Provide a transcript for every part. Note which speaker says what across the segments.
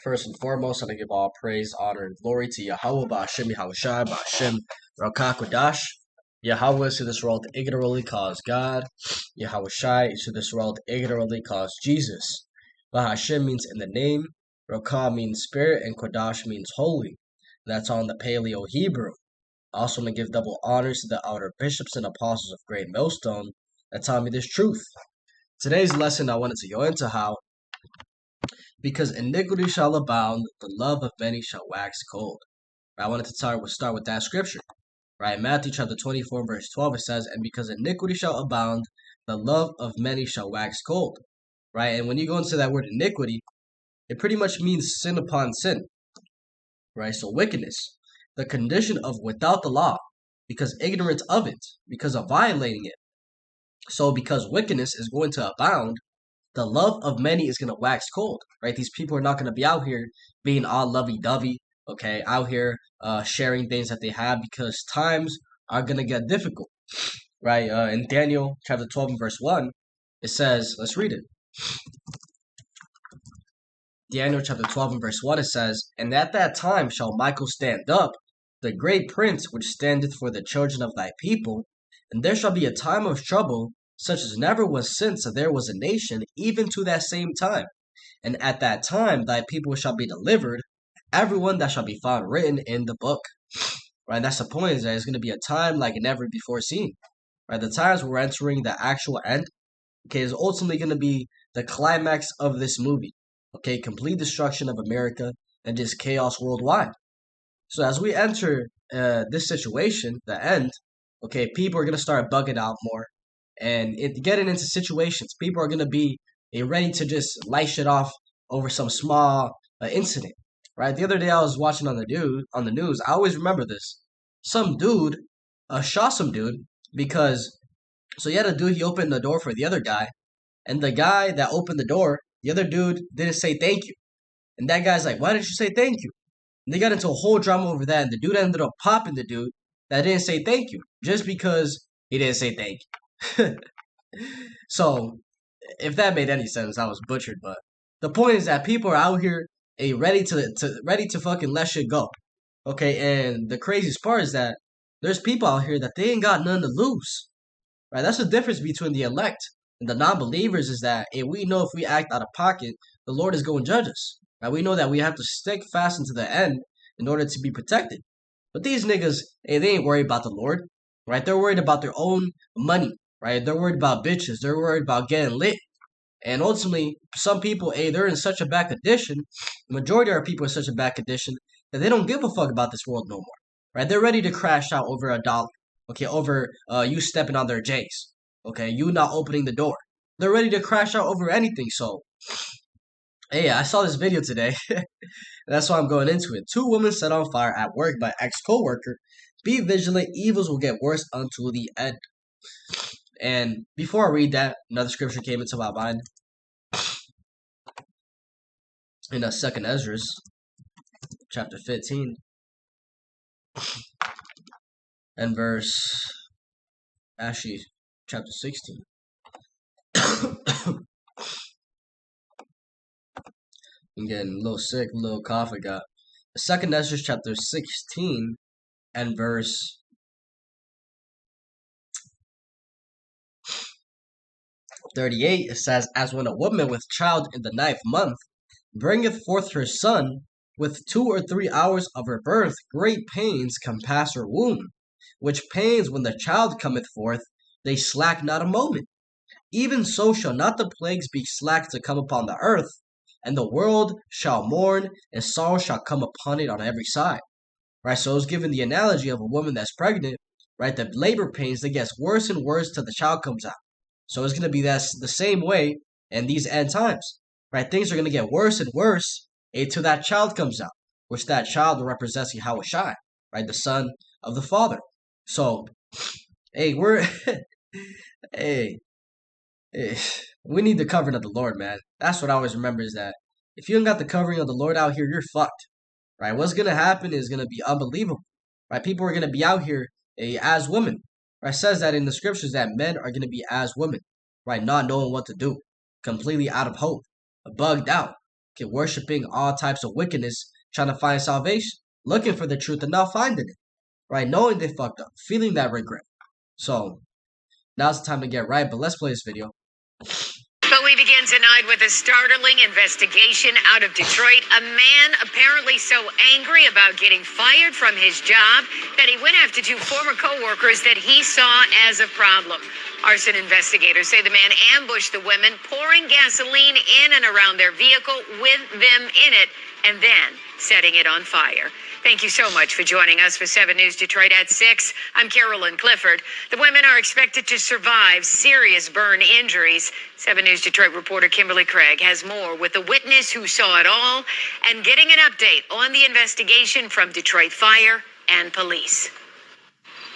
Speaker 1: First and foremost, I give all praise, honor, and glory to Yahweh, Ba'ashem, Yahushai, Ba'ashem, Rakakwadash. Yahweh is to this world ignorantly calls God. Yahushai is to this world ignorantly calls Jesus. Ba'ashem means in the name, Rakah means spirit, and Kodash means holy. That's on the Paleo Hebrew. Also, I'm going to give double honors to the outer bishops and apostles of Great Millstone that taught me this truth. Today's lesson, I wanted to go into how because iniquity shall abound, the love of many shall wax cold. I wanted to start with that scripture. Right, Matthew chapter 24, verse 12, it says, and because iniquity shall abound, the love of many shall wax cold. Right, and when you go into that word iniquity, it pretty much means sin upon sin. Right, so wickedness, the condition of without the law, because ignorance of it, because of violating it. So because wickedness is going to abound, the love of many is going to wax cold, right? These people are not going to be out here being all lovey-dovey, okay, out here sharing things that they have because times are going to get difficult, right? In Daniel chapter 12 and verse 1, it says, let's read it. Daniel chapter 12 and verse 1, it says, and at that time shall Michael stand up, the great prince which standeth for the children of thy people, and there shall be a time of trouble, such as never was since there was a nation, even to that same time. And at that time thy people shall be delivered, everyone that shall be found written in the book. Right, and that's the point, is that it's going to be a time like never before seen. Right, the times we're entering the actual end, okay, is ultimately going to be the climax of this movie. Okay, complete destruction of America and just chaos worldwide. So as we enter this situation, the end, okay, people are going to start bugging out more. And getting into situations, people are going to be ready to just light shit off over some small incident, right? The other day I was watching on the news. I always remember this. Some dude shot some dude because, so you had a dude, he opened the door for the other guy, and the guy that opened the door, the other dude didn't say thank you. And that guy's like, why didn't you say thank you? And they got into a whole drama over that, and the dude ended up popping the dude that didn't say thank you just because he didn't say thank you. So, if that made any sense, I was butchered. But the point is that people are out here ready to fucking let shit go. Okay, and the craziest part is that there's people out here that they ain't got nothing to lose. Right? That's the difference between the elect and the non-believers, is that we know if we act out of pocket, the Lord is going to judge us. Right? We know that we have to stick fast into the end in order to be protected. But these niggas, they ain't worried about the Lord. Right? They're worried about their own money. Right? They're worried about bitches. They're worried about getting lit. And ultimately, some people, they're in such a bad condition, the majority of our people are in such a bad condition, that they don't give a fuck about this world no more. Right? They're ready to crash out over $1. Okay, over you stepping on their J's. Okay, you not opening the door. They're ready to crash out over anything. So, hey, I saw this video today. That's why I'm going into it. 2 women set on fire at work by ex-co-worker. Be vigilant, evils will get worse until the end. And before I read that, another scripture came into my mind. In 2nd Ezra, chapter 15, and chapter 16. I'm getting a little sick, a little cough I got. 2nd Ezra, chapter 16, and verse 38, it says, as when a woman with child in the 9th month bringeth forth her son, with 2 or 3 hours of her birth, great pains compass her womb, which pains when the child cometh forth, they slack not a moment. Even so shall not the plagues be slack to come upon the earth, and the world shall mourn, and sorrow shall come upon it on every side. Right, so it's given the analogy of a woman that's pregnant, right, the labor pains, that gets worse and worse till the child comes out. So it's going to be the same way in these end times. Right, things are going to get worse and worse until that child comes out, which that child represents Yahushai, right, the son of the Father. So, hey, hey, we need the covering of the Lord, man. That's what I always remember, is that if you don't got the covering of the Lord out here, you're fucked. Right, what's going to happen is going to be unbelievable. Right, people are going to be out here as women. Right, it says that in the scriptures that men are going to be as women. Right, not knowing what to do, completely out of hope, bugged out. okay, worshiping all types of wickedness, trying to find salvation, looking for the truth and not finding it, right? Knowing they fucked up, feeling that regret. So now's the time to get right, but let's play this video.
Speaker 2: But we begin tonight with a startling investigation out of Detroit. A man apparently so angry about getting fired from his job that he went after two former co-workers that he saw as a problem. Arson investigators say the man ambushed the women, pouring gasoline in and around their vehicle with them in it, and then setting it on fire. Thank you so much for joining us for 7 News Detroit at 6. I'm Carolyn Clifford. The women are expected to survive serious burn injuries. 7 News Detroit reporter Kimberly Craig has more with the witness who saw it all and getting an update on the investigation from Detroit Fire and police.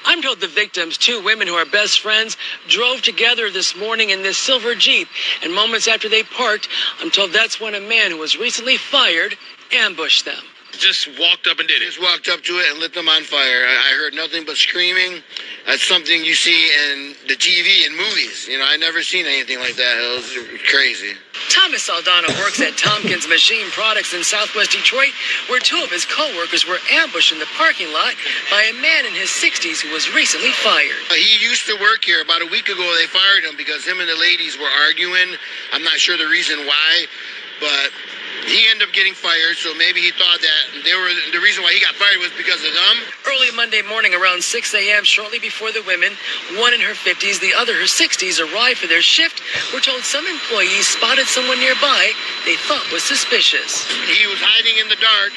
Speaker 3: I'm told the victims, two women who are best friends, drove together this morning in this silver Jeep. And moments after they parked, I'm told that's when a man who was recently fired ambushed them.
Speaker 4: Just walked up and did it. Just walked up to it and lit them on fire. I heard nothing but screaming. That's something you see in the TV and movies. You know, I never seen anything like that. It was crazy.
Speaker 3: Thomas Saldana works at Tompkins Machine Products in Southwest Detroit, where two of his co-workers were ambushed in the parking lot by a man in his 60s who was recently fired.
Speaker 4: He used to work here. About a week ago, they fired him because him and the ladies were arguing. I'm not sure the reason why, but he ended up getting fired, so maybe he thought that the reason why he got fired was because of them.
Speaker 3: Early Monday morning around 6 a.m., shortly before the women, one in her 50s, the other her 60s, arrived for their shift, we're told some employees spotted someone nearby they thought was suspicious.
Speaker 4: He was hiding in the dark.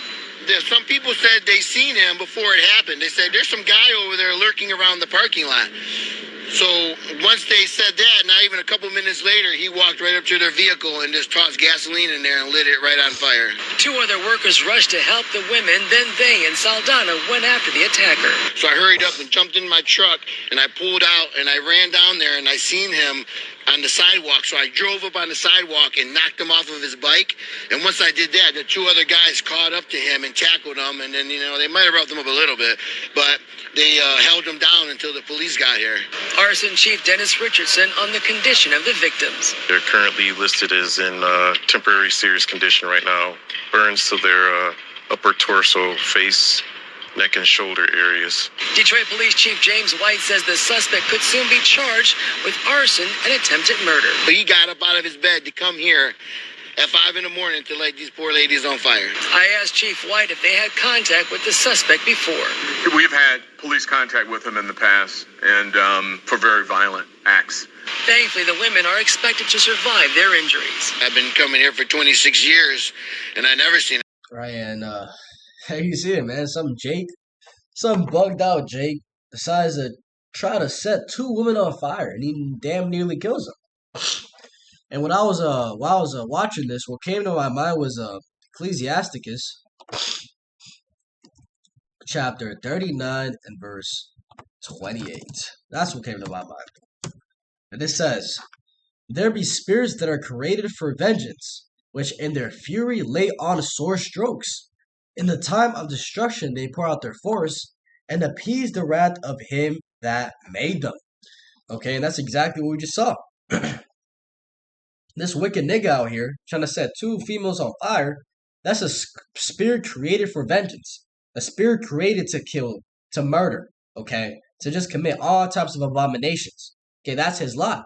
Speaker 4: Some people said they seen him before it happened. They said, there's some guy over there lurking around the parking lot. So once they said that, not even a couple minutes later, he walked right up to their vehicle and just tossed gasoline in there and lit it right on fire.
Speaker 3: Two other workers rushed to help the women, then they and Saldana went after the attacker.
Speaker 4: So I hurried up and jumped in my truck, and I pulled out, and I ran down there, and I seen him on the sidewalk. So I drove up on the sidewalk and knocked him off of his bike. And once I did that, the two other guys caught up to him and tackled him. And then, they might have roughed him up a little bit, but they held him down until the police got here.
Speaker 3: Arson Chief Dennis Richardson on the condition of the victims.
Speaker 5: They're currently listed as in temporary serious condition right now. Burns to their upper torso, face, neck and shoulder areas.
Speaker 3: Detroit Police Chief James White says the suspect could soon be charged with arson and attempted murder.
Speaker 4: But he got up out of his bed to come here at 5 in the morning to light these poor ladies on fire.
Speaker 3: I asked Chief White if they had contact with the suspect before.
Speaker 6: We've had police contact with him in the past, and for very violent acts.
Speaker 3: Thankfully, the women are expected to survive their injuries.
Speaker 4: I've been coming here for 26 years, and I never seen it.
Speaker 1: Right, and you see it, man. Some bugged out Jake decides to try to set two women on fire, and he damn nearly kills them. And when I was watching this, what came to my mind was Ecclesiasticus, chapter 39 and verse 28. That's what came to my mind. And it says, "There be spirits that are created for vengeance, which in their fury lay on sore strokes. In the time of destruction they pour out their force, and appease the wrath of him that made them." Okay, and that's exactly what we just saw. This wicked nigga out here trying to set two females on fire, that's a spirit created for vengeance. A spirit created to kill, to murder, okay? To just commit all types of abominations. Okay, that's his lot.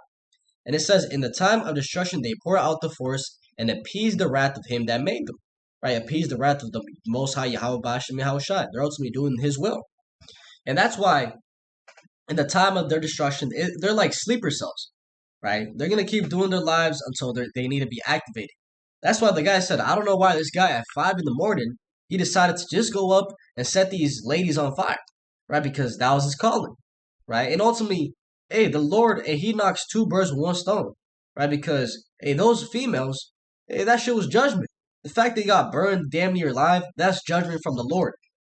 Speaker 1: And it says, in the time of destruction they pour out the force and appease the wrath of him that made them. Right, appease the wrath of the Most High Yahweh Bashim Yahushai. They're ultimately doing his will. And that's why in the time of their destruction, they're like sleeper cells. Right? They're going to keep doing their lives until they need to be activated. That's why the guy said, I don't know why this guy at 5 in the morning, he decided to just go up and set these ladies on fire. Right? Because that was his calling. Right? And ultimately, hey, the Lord, he knocks two birds with one stone. Right? Because, hey, those females, hey, that shit was judgment. The fact they got burned damn near alive, that's judgment from the Lord.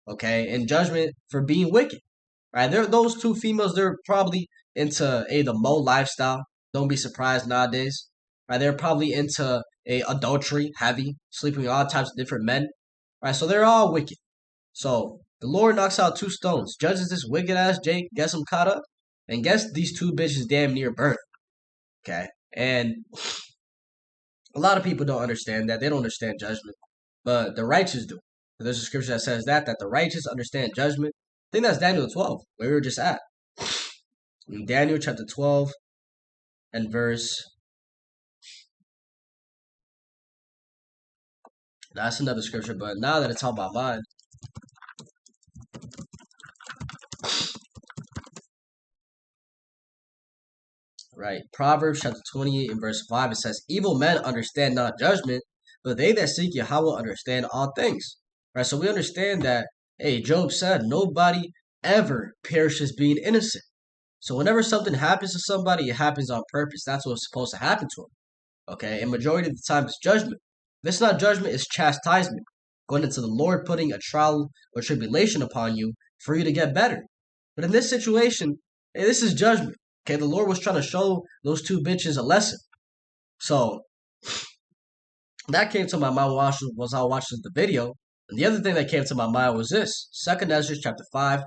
Speaker 1: Okay? And judgment for being wicked. Right? Those two females, they're probably into, the Mo lifestyle. Don't be surprised nowadays. Right? They're probably into adultery, heavy, sleeping with all types of different men. Right? So they're all wicked. So the Lord knocks out two stones, judges this wicked ass Jake, gets him caught up, and gets these two bitches damn near burned. Okay? And A lot of people don't understand that. They don't understand judgment, but the righteous do. There's a scripture that says that the righteous understand judgment. I think that's Daniel 12, where we were just at. In Daniel chapter 12 and verse. That's another scripture, but now that it's on my mind. Right. Proverbs chapter 28 and verse 5, it says, evil men understand not judgment, but they that seek Yahweh understand all things. Right. So we understand that, hey, Job said, nobody ever perishes being innocent. So whenever something happens to somebody, it happens on purpose. That's what's supposed to happen to them. Okay. And majority of the time, it's judgment. If it's not judgment, it's chastisement. Going into the Lord putting a trial or tribulation upon you for you to get better. But in this situation, hey, this is judgment. Okay, the Lord was trying to show those two bitches a lesson. So that came to my mind while I was watching the video. And the other thing that came to my mind was this. 2nd Ezra chapter 5.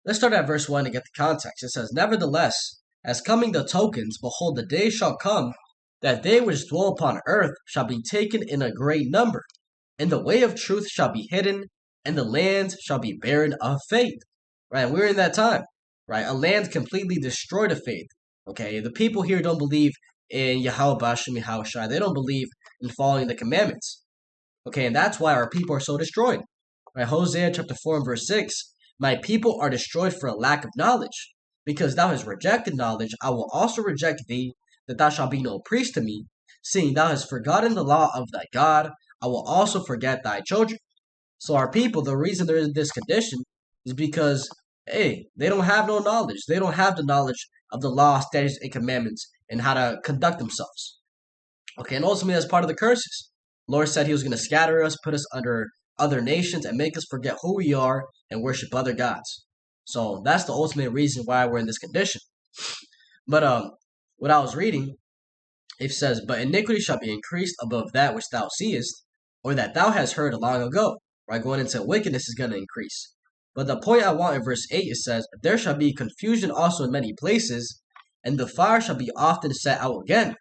Speaker 1: Let's start at verse 1 to get the context. It says, nevertheless, as coming the tokens, behold, the day shall come, that they which dwell upon earth shall be taken in a great number. And the way of truth shall be hidden, and the land shall be barren of faith. Right, we're in that time. Right, a land completely destroyed of faith. Okay, the people here don't believe in Yahweh Bashem Yahushai. They don't believe in following the commandments. Okay, and that's why our people are so destroyed. Right, Hosea chapter 4 and verse 6. My people are destroyed for a lack of knowledge. Because thou hast rejected knowledge, I will also reject thee, that thou shalt be no priest to me. Seeing thou hast forgotten the law of thy God, I will also forget thy children. So our people, the reason they're in this condition is because, hey, they don't have no knowledge. They don't have the knowledge of the law, statutes, and commandments and how to conduct themselves. Okay, and ultimately that's part of the curses. The Lord said he was going to scatter us, put us under other nations, and make us forget who we are and worship other gods. So that's the ultimate reason why we're in this condition. But what I was reading, it says, but iniquity shall be increased above that which thou seest, or that thou hast heard long ago. Right, going into wickedness is going to increase. But the point I want in verse 8, it says, there shall be confusion also in many places, and the fire shall be often set out again,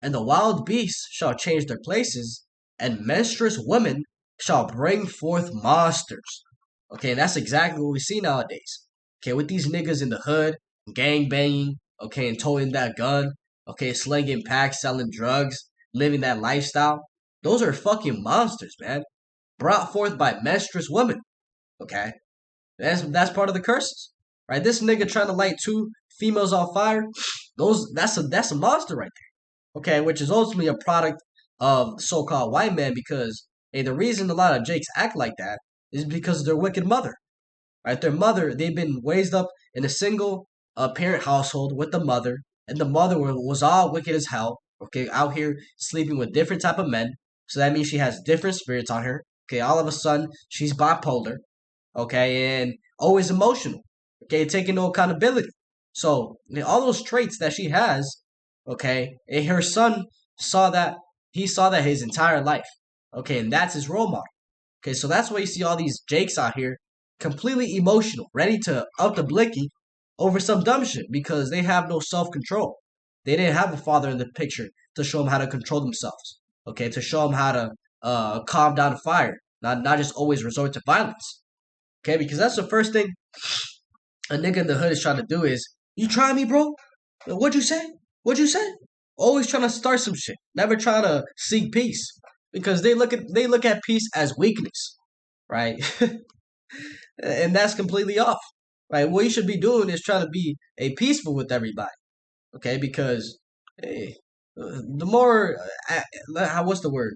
Speaker 1: and the wild beasts shall change their places, and menstruous women shall bring forth monsters. Okay, and that's exactly what we see nowadays. Okay, with these niggas in the hood, gang banging, okay, and toting that gun, okay, slinging packs, selling drugs, living that lifestyle. Those are fucking monsters, man. Brought forth by menstruous women. Okay? That's part of the curses. Right? This nigga trying to light two females on fire, that's a monster right there. Okay, which is ultimately a product of so-called white men because hey, the reason a lot of Jakes act like that is because of their wicked mother. Right? Their mother, they've been raised up in a single parent household with the mother, and the mother was all wicked as hell. Okay, out here sleeping with different type of men. So that means she has different spirits on her. Okay, all of a sudden she's bipolar. Okay, and always emotional. Okay, taking no accountability. So all those traits that she has, okay, and her son saw that his entire life. Okay, and that's his role model. Okay, so that's why you see all these Jakes out here completely emotional, ready to up the blicky over some dumb shit because they have no self-control. They didn't have a father in the picture to show them how to control themselves. Okay, to show them how to calm down a fire, not just always resort to violence. Okay, because that's the first thing a nigga in the hood is trying to do is, you try me, bro? What'd you say? What'd you say? Always trying to start some shit, never trying to seek peace because they look at peace as weakness, right? And that's completely off, right? What you should be doing is trying to be peaceful with everybody, okay? Because hey, the more what's the word?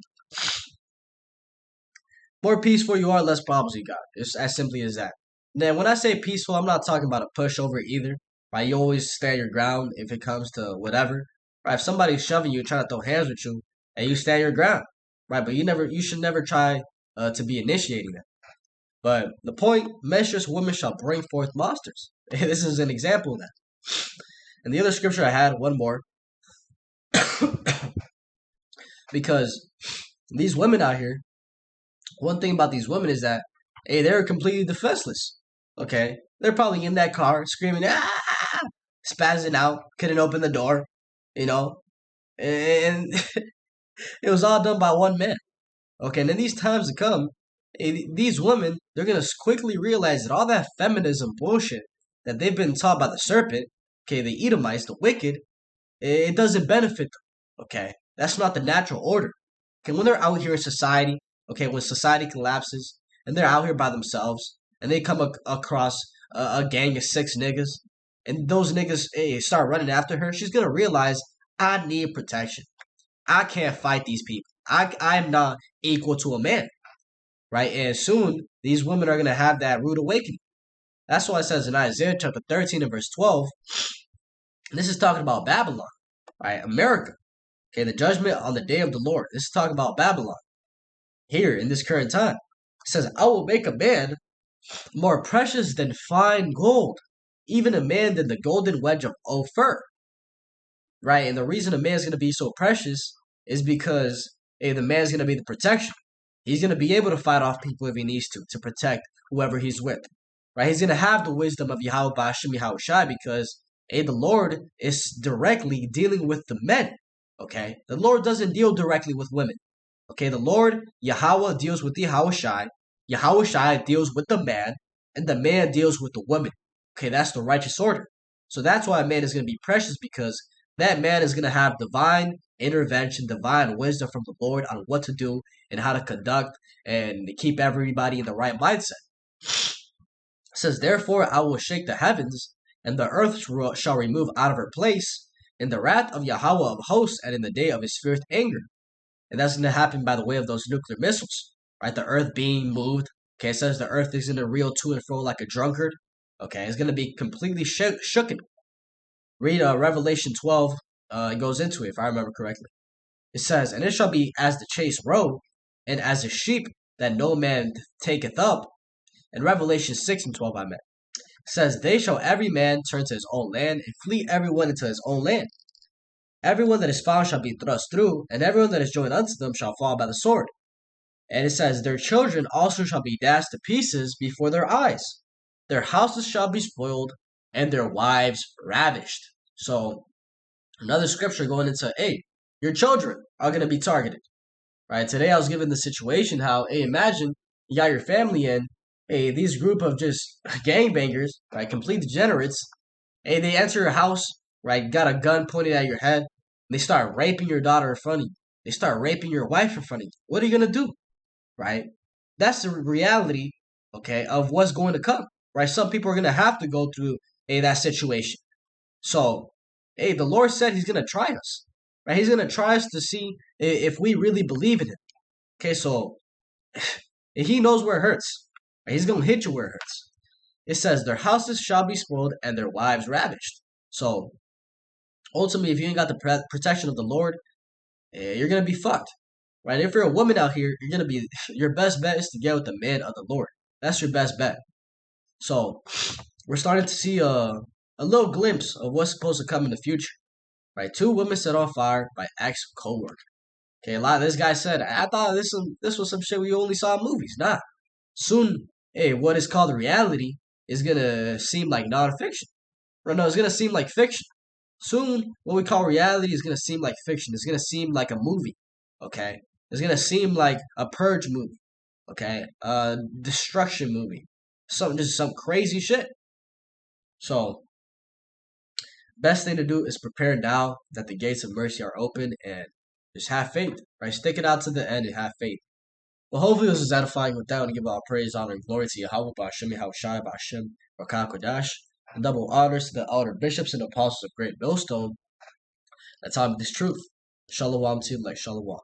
Speaker 1: More peaceful you are, less problems you got. It's as simply as that. Then when I say peaceful, I'm not talking about a pushover either. Right? You always stand your ground if it comes to whatever. Right? If somebody's shoving you, trying to throw hands with you, and you stand your ground. Right? But you should never try to be initiating that. But the point, menstruous women shall bring forth monsters. This is an example of that. And the other scripture I had, one more. Because these women out here, one thing about these women is that, hey, they're completely defenseless. Okay? They're probably in that car screaming, ah, spazzing out, couldn't open the door, you know? And It was all done by one man. Okay, and in these times to come, these women, they're going to quickly realize that all that feminism bullshit that they've been taught by the serpent, okay, the Edomites, the wicked, it doesn't benefit them. Okay, that's not the natural order. Okay, when they're out here in society, okay, when society collapses and they're out here by themselves and they come across a gang of 6 niggas and those niggas start running after her, she's gonna realize I need protection. I can't fight these people. I'm not equal to a man, right? And soon these women are gonna have that rude awakening. That's why it says in Isaiah chapter 13 and verse 12. And this is talking about Babylon, right? America. Okay, the judgment on the day of the Lord. This is talking about Babylon here in this current time. It says, I will make a man more precious than fine gold, even a man than the golden wedge of Ophir. Right? And the reason a man is going to be so precious is because the man is going to be the protection. He's going to be able to fight off people if he needs to protect whoever he's with. Right? He's going to have the wisdom of Yahweh Ba'ashem Yahweh Shai because the Lord is directly dealing with the men. Okay? The Lord doesn't deal directly with women. Okay? The Lord, Yahweh, deals with the Yahweh Shai. Yahweh Shai deals with the man. And the man deals with the woman. Okay? That's the righteous order. So that's why a man is going to be precious because that man is going to have divine intervention, divine wisdom from the Lord on what to do and how to conduct and keep everybody in the right mindset. It says, therefore I will shake the heavens, and the earth shall remove out of her place in the wrath of Yahweh of hosts and in the day of his fierce anger. And that's going to happen by the way of those nuclear missiles, right? The earth being moved. Okay, it says the earth is going to reel to and fro like a drunkard. Okay, it's going to be completely shooken. Read Revelation 12. It goes into it, if I remember correctly. It says, and it shall be as the chase roe, and as a sheep that no man taketh up. In Revelation 6 and 12, I meant. It says, they shall every man turn to his own land, and flee everyone into his own land. Everyone that is found shall be thrust through, and everyone that is joined unto them shall fall by the sword. And it says, their children also shall be dashed to pieces before their eyes. Their houses shall be spoiled, and their wives ravished. So, another scripture going into, hey, your children are going to be targeted. Right? Today I was given the situation how, hey, imagine you got your family in, hey, these group of just gangbangers, right, complete degenerates, hey, they enter your house, right, got a gun pointed at your head, they start raping your daughter in front of you. They start raping your wife in front of you. What are you going to do? Right? That's the reality, okay, of what's going to come. Right? Some people are going to have to go through that situation. So, hey, the Lord said he's going to try us. Right? He's going to try us to see if we really believe in him. Okay, so he knows where it hurts. Right? He's going to hit you where it hurts. It says, their houses shall be spoiled and their wives ravished. So, ultimately, if you ain't got the protection of the Lord, you're going to be fucked. Right? If you're a woman out here, you're going to be, your best bet is to get with the man of the Lord. That's your best bet. So, we're starting to see a little glimpse of what's supposed to come in the future. Right? 2 women set on fire by ex-co-worker. Okay, a lot of this guy said, I thought this was some shit we only saw in movies. Nah. Soon, hey, what is called reality is going to seem like non-fiction. Or no, it's going to seem like fiction. Soon, what we call reality is going to seem like fiction. It's going to seem like a movie. Okay? It's going to seem like a purge movie. Okay? A destruction movie. Just some crazy shit. So, best thing to do is prepare now that the gates of mercy are open and just have faith, right? Stick it out to the end and have faith. Well, hopefully this is edifying. With that, and give all praise, honor, and glory to Yahweh, Ba'ashem, Yahweh Shai, Ba'ashem, Rakah Kodash, and double honors to the elder bishops and apostles of Great Millstone that taught me this truth. Shalom to you, like Shalom.